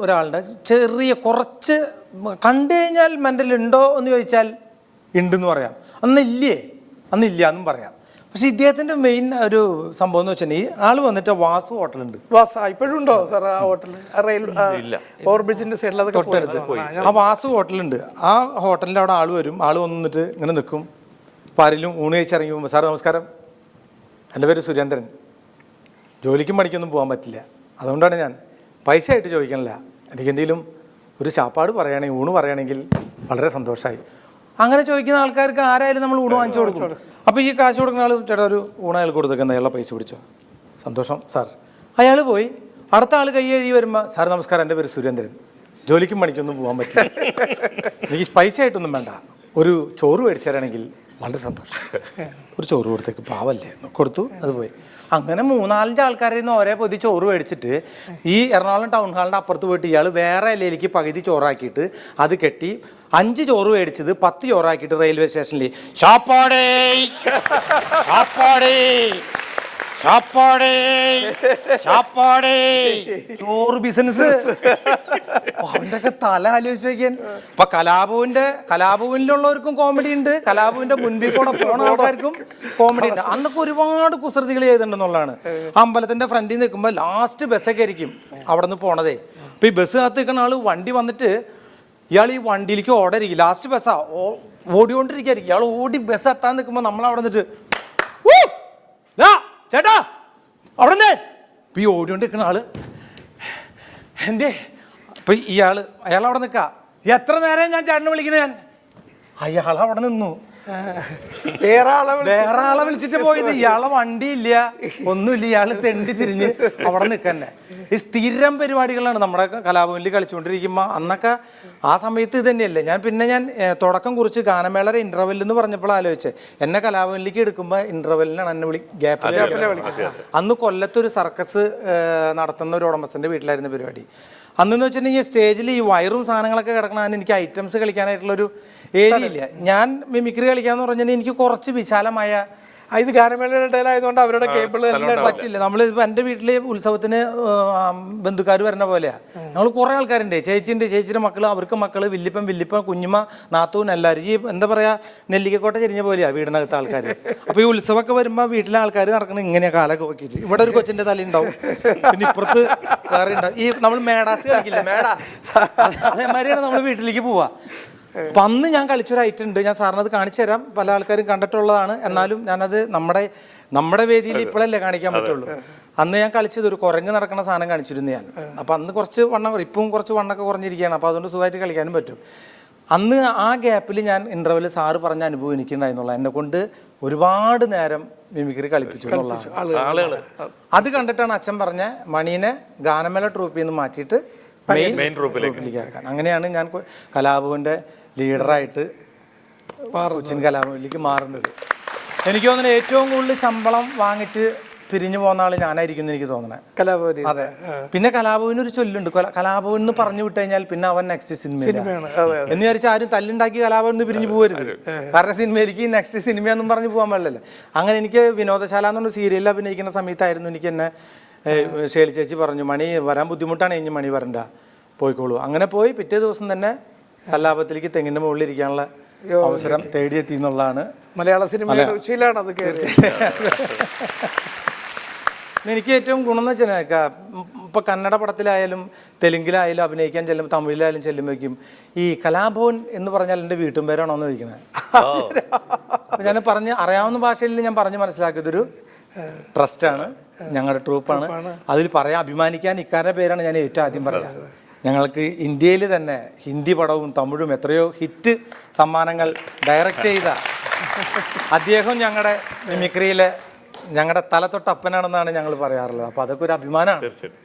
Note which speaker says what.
Speaker 1: ഒരാളുടെ ചെറിയ കുറച്ച് കണ്ടു കഴിഞ്ഞാൽ മെൻ്റൽ ഉണ്ടോ എന്ന് ചോദിച്ചാൽ ഉണ്ടെന്ന് പറയാം, അന്നില്ല എന്നും പറയാം. പക്ഷെ ഇദ്ദേഹത്തിൻ്റെ മെയിൻ ഒരു സംഭവം എന്ന് വെച്ചാൽ ഈ ആള് വന്നിട്ട് വാസു ഹോട്ടലുണ്ട്.
Speaker 2: ഇപ്പോഴും ഉണ്ടോ സാർ ആ ഹോട്ടൽ? ഓവർബ്രിഡ്ജിന്റെ സൈഡിൽ
Speaker 1: തൊട്ടടുത്ത് ആ വാസു ഹോട്ടലുണ്ട്. ആ ഹോട്ടലിൻ്റെ അവിടെ ആള് വരും. ആള് വന്നിട്ട് ഇങ്ങനെ നിൽക്കും. അപ്പോൾ ആരെങ്കിലും ഊണ് കഴിച്ചിറങ്ങി പോകുമ്പോൾ സാർ നമസ്കാരം, എൻ്റെ പേര് സുരേന്ദ്രൻ, ജോലിക്കും പണിക്കൊന്നും പോകാൻ പറ്റില്ല, അതുകൊണ്ടാണ് ഞാൻ പൈസ ആയിട്ട് ചോദിക്കണില്ല, എനിക്കെന്തെങ്കിലും ഒരു ചാപ്പാട് പറയുകയാണെങ്കിൽ ഊണ് പറയുകയാണെങ്കിൽ വളരെ സന്തോഷമായി. അങ്ങനെ ചോദിക്കുന്ന ആൾക്കാർക്ക് ആരായാലും നമ്മൾ ഊണ് വാങ്ങിച്ചു കൊടുക്കും. അപ്പോൾ ഈ കാശ് കൊടുക്കുന്ന ആൾ ചേട്ടാ ഒരു ഊണ് അയാൾ കൊടുത്തേക്കുന്ന അയാളുടെ പൈസ പിടിച്ചോ, സന്തോഷം സാർ. അയാൾ പോയി അടുത്ത ആൾ കൈ കഴുകി വരുമ്പോൾ സാർ നമസ്കാരം, എൻ്റെ പേര് സുരേന്ദ്രൻ, ജോലിക്കും പണിക്കൊന്നും പോകാൻ പറ്റില്ല, എനിക്ക് പൈസ ആയിട്ടൊന്നും വേണ്ട, ഒരു ചോറ് മേടിച്ചു തരാണെങ്കിൽ വളരെ സന്തോഷം. ഒരു ചോറ് കൊടുത്തേക്ക്, പാവല്ലേ, കൊടുത്തു, അത് പോയി. അങ്ങനെ 3-4 ആൾക്കാരിൽ നിന്ന് ഒരേ പൊതി ചോറ് മേടിച്ചിട്ട് ഈ എറണാകുളം ടൗൺ ഹാളിൻ്റെ അപ്പുറത്ത് പോയിട്ട് ഇയാൾ വേറെ ഇലയിലേക്ക് പകുതി ചോറാക്കിയിട്ട് അത് കെട്ടി 5 ചോറ് മേടിച്ചത് 10 ചോറാക്കിയിട്ട് റെയിൽവേ സ്റ്റേഷനിൽ ഷാപ്പാടേ ഷാപ്പാടേ ഷാപ്പാടേ ഷാപ്പാടേ ചോറ് ബിസിനസ്. അവൻ്റെയൊക്കെ തല ആലോചിച്ച് നോക്കിയാൽ. അപ്പൊ കലാഭവനിലുള്ളവർക്കും കോമഡി ഉണ്ട്, കലാഭവന്റെ മുൻപിൽ കൂടെ പോണ ആൾക്കാർക്കും കോമഡി ഉണ്ട്. അന്നൊക്കെ ഒരുപാട് കുസൃതികൾ ചെയ്തിട്ടുണ്ടെന്നുള്ളതാണ്. അമ്പലത്തിന്റെ ഫ്രണ്ടിൽ നിൽക്കുമ്പോൾ ലാസ്റ്റ് ബസ്സൊക്കെ ആയിരിക്കും അവിടെ നിന്ന് പോണതേ. അപ്പൊ ഈ ബസ് കാത്ത് നിൽക്കുന്ന ആള് വണ്ടി വന്നിട്ട് ഇയാൾ ഈ വണ്ടിയിലേക്ക് ഓടരിക്കും, ലാസ്റ്റ് ബസ്സാ ഓടിക്കൊണ്ടിരിക്കുകയായിരിക്കും. ഇയാൾ ഓടി ബസ് എത്താൻ നിൽക്കുമ്പോൾ നമ്മൾ അവിടെ നിന്നിട്ട് ചേട്ടാ അവിടെ നിന്ന് ഇപ്പം ഈ ഓടിക്കൊണ്ടിരിക്കുന്ന ആള് എന്തേ, ഇപ്പം അയാൾ അവിടെ നിൽക്കുക. എത്ര നേരം ഞാൻ ചേട്ടനെ വിളിക്കണേ, അയാൾ അവിടെ നിന്നു. വേറെ ആളെ വിളിച്ചിട്ട് പോയത്. ഇയാളെ വണ്ടിയില്ല, ഒന്നുമില്ല, ഇയാള് തെണ്ടി തിരിഞ്ഞ് അവിടെ നിൽക്കന്നെ. ഈ സ്ഥിരം പരിപാടികളാണ് നമ്മുടെ കലാഭവനിൽ കളിച്ചുകൊണ്ടിരിക്കുമ്പോൾ. അന്നൊക്കെ ആ സമയത്ത് ഇത് തന്നെയല്ലേ. ഞാൻ തുടക്കം കുറിച്ച് ഗാനമേളയുടെ ഇന്റർവെൽ എന്ന് പറഞ്ഞപ്പോൾ ആലോചിച്ചേ, എന്നെ കലാഭവനിലേക്ക് എടുക്കുമ്പോൾ ഇന്റർവെല്ലിനാണ് എന്നെ ഗ്യാപ്പിൽ. അന്ന് കൊല്ലത്തൊരു സർക്കസ് നടത്തുന്ന ഒരു ഉടമസ്ഥന്റെ വീട്ടിലായിരുന്നു പരിപാടി. അന്നെന്ന് വെച്ചിട്ടുണ്ടെങ്കിൽ സ്റ്റേജിൽ ഈ വയറും സാധനങ്ങളൊക്കെ കിടക്കണ എനിക്ക് ഐറ്റംസ് കളിക്കാനായിട്ടുള്ളൊരു ഏരിയ ഇല്ല. ഞാൻ മിമിക്രി കളിക്കാന്ന് പറഞ്ഞാൽ എനിക്ക് കുറച്ച് വിശാലമായ,
Speaker 2: ഇത് ഗാനമേളയുടെ ഇടയിലായതുകൊണ്ട് അവരുടെ കേബിൾ എല്ലാം
Speaker 1: പറ്റില്ല. നമ്മൾ ഇപ്പം എൻ്റെ വീട്ടിൽ ഉത്സവത്തിന് ബന്ധുക്കാർ വരുന്ന പോലെയാണ്. ഞങ്ങൾ കുറേ ആൾക്കാരുണ്ട്, ചേച്ചിയുണ്ട്, ചേച്ചിയുടെ മക്കൾ, അവർക്ക് മക്കൾ, വില്ലിപ്പൻ കുഞ്ഞുമ്മ, നാത്തൂൻ, എല്ലാവരും ഈ എന്താ പറയുക നെല്ലിക്കക്കോട്ട ചെരിഞ്ഞ പോലെയാണ് വീടിനകത്ത് ആൾക്കാർ. അപ്പോൾ ഈ ഉത്സവമൊക്കെ വരുമ്പോൾ വീട്ടിലെ ആൾക്കാർ നടക്കണം ഇങ്ങനെ കാലൊക്കെ നോക്കിയിട്ട്. ഇവിടെ ഒരു കൊച്ചിൻ്റെ തലയുണ്ടാവും, പിന്നെ ഇപ്പുറത്ത് വേറെ ഉണ്ടാവും. ഈ നമ്മൾ മേടാസ് കളിക്കില്ല, അതേമാതിരിയാണ് നമ്മൾ വീട്ടിലേക്ക് പോവുക. അപ്പം അന്ന് ഞാൻ കളിച്ചൊരു ഐറ്റം ഉണ്ട്, ഞാൻ സാറിനത് കാണിച്ചു തരാം. പല ആൾക്കാരും കണ്ടിട്ടുള്ളതാണ്, എന്നാലും ഞാനത് നമ്മുടെ വേദിയിൽ ഇപ്പോഴല്ലേ കാണിക്കാൻ പറ്റുള്ളൂ. അന്ന് ഞാൻ കളിച്ചത് ഒരു കുരങ്ങ് നടക്കുന്ന സാധനം കാണിച്ചിരുന്നു ഞാൻ. അപ്പം അന്ന് കുറച്ച് ഇപ്പം കുറച്ച് വണ്ണൊക്കെ കുറഞ്ഞിരിക്കുകയാണ്, അപ്പോൾ അതുകൊണ്ട് സുഖമായിട്ട് കളിക്കാനും പറ്റും. അന്ന് ആ ഗ്യാപ്പിൽ ഞാൻ ഇന്റർവെല് സാറ് പറഞ്ഞ അനുഭവം എനിക്കുണ്ടായിരുന്നുള്ള, എന്നെ കൊണ്ട് ഒരുപാട് നേരം മിമിക്രി കളിപ്പിച്ചു എന്നുള്ളതാണ്. അത് കണ്ടിട്ടാണ് അച്ഛൻ പറഞ്ഞ മണീനെ ഗാനമേള ട്രൂപ്പിൽ നിന്ന് മാറ്റിയിട്ട് മെയിൻ ട്രൂപ്പിലേക്ക് ആക്കാൻ. അങ്ങനെയാണ് ഞാൻ കലാഭവന്റെ ലീഡറായിട്ട് കൊച്ചിൻ കലാഭവനിലേക്ക് മാറുന്നത്. എനിക്ക് തോന്നുന്നത് ഏറ്റവും കൂടുതൽ ശമ്പളം വാങ്ങിച്ച് പിരിഞ്ഞു പോകുന്ന ആള് ഞാനായിരിക്കും എനിക്ക് തോന്നണേ, കലാഭവൻ. അതെ. പിന്നെ കലാഭവന് ഒരു ചൊല്ലുണ്ട്, കലാഭവൻ എന്ന് പറഞ്ഞു വിട്ട് കഴിഞ്ഞാൽ പിന്നെ അവൻ നെക്സ്റ്റ് സിനിമയാണ് എന്ന് വിചാരിച്ചാൽ ആരും തല്ലുണ്ടാക്കി കലാഭവൻ നിന്ന് പിരിഞ്ഞു പോകരുത്. കാരണം സിനിമയിലേക്ക് നെക്സ്റ്റ് സിനിമയെന്നും പറഞ്ഞു പോകാൻ പാടില്ലല്ലോ. അങ്ങനെ എനിക്ക് വിനോദശാല എന്നുള്ള സീരിയലിൽ അഭിനയിക്കുന്ന സമയത്തായിരുന്നു എനിക്ക് എന്നെ ഷേളി ചേച്ചി പറഞ്ഞു, മണി വരാൻ ബുദ്ധിമുട്ടാണ്, ഇനി മണി വരണ്ട, പോയിക്കോളൂ. അങ്ങനെ പോയി പിറ്റേ ദിവസം തന്നെ സല്ലാപത്തിലേക്ക് തെങ്ങിൻ്റെ മുകളിൽ ഇരിക്കാനുള്ള അവസരം തേടിയെത്തി എന്നുള്ളതാണ്.
Speaker 2: മലയാള സിനിമയുടെ ഉച്ചയിലാണ് അത്.
Speaker 1: എനിക്ക് ഏറ്റവും ഗുണം എന്ന് വെച്ചാൽ ഇപ്പം കന്നഡ പടത്തിലായാലും തെലുങ്കിലായാലും അഭിനയിക്കാൻ ചെല്ലുമ്പോൾ, തമിഴിലായാലും ചെല്ലുമ്പോഴേക്കും ഈ കലാഭവൻ എന്ന് പറഞ്ഞാൽ എൻ്റെ വീട്ടും പേരാണോ എന്ന് ചോദിക്കണേ. അപ്പം ഞാൻ അറിയാവുന്ന ഭാഷയിൽ ഞാൻ പറഞ്ഞ് മനസ്സിലാക്കിയതൊരു ട്രസ്റ്റാണ്, ഞങ്ങളുടെ ട്രൂപ്പാണ്. അതിൽ അഭിമാനിക്കാൻ ഇക്കാരുടെ പേരാണ് ഞാൻ ഏറ്റവും ആദ്യം പറയാം. ഞങ്ങൾക്ക് ഇന്ത്യയിൽ തന്നെ ഹിന്ദി പടവും തമിഴും എത്രയോ ഹിറ്റ് സമ്മാനങ്ങൾ ഡയറക്റ്റ് ചെയ്ത അദ്ദേഹം ഞങ്ങളുടെ മിമിക്രിയിലെ ഞങ്ങളുടെ തലത്തൊട്ടപ്പനാണെന്നാണ് ഞങ്ങൾ പറയാറുള്ളത്. അപ്പോൾ അതൊക്കെ ഒരു അഭിമാനമാണ്.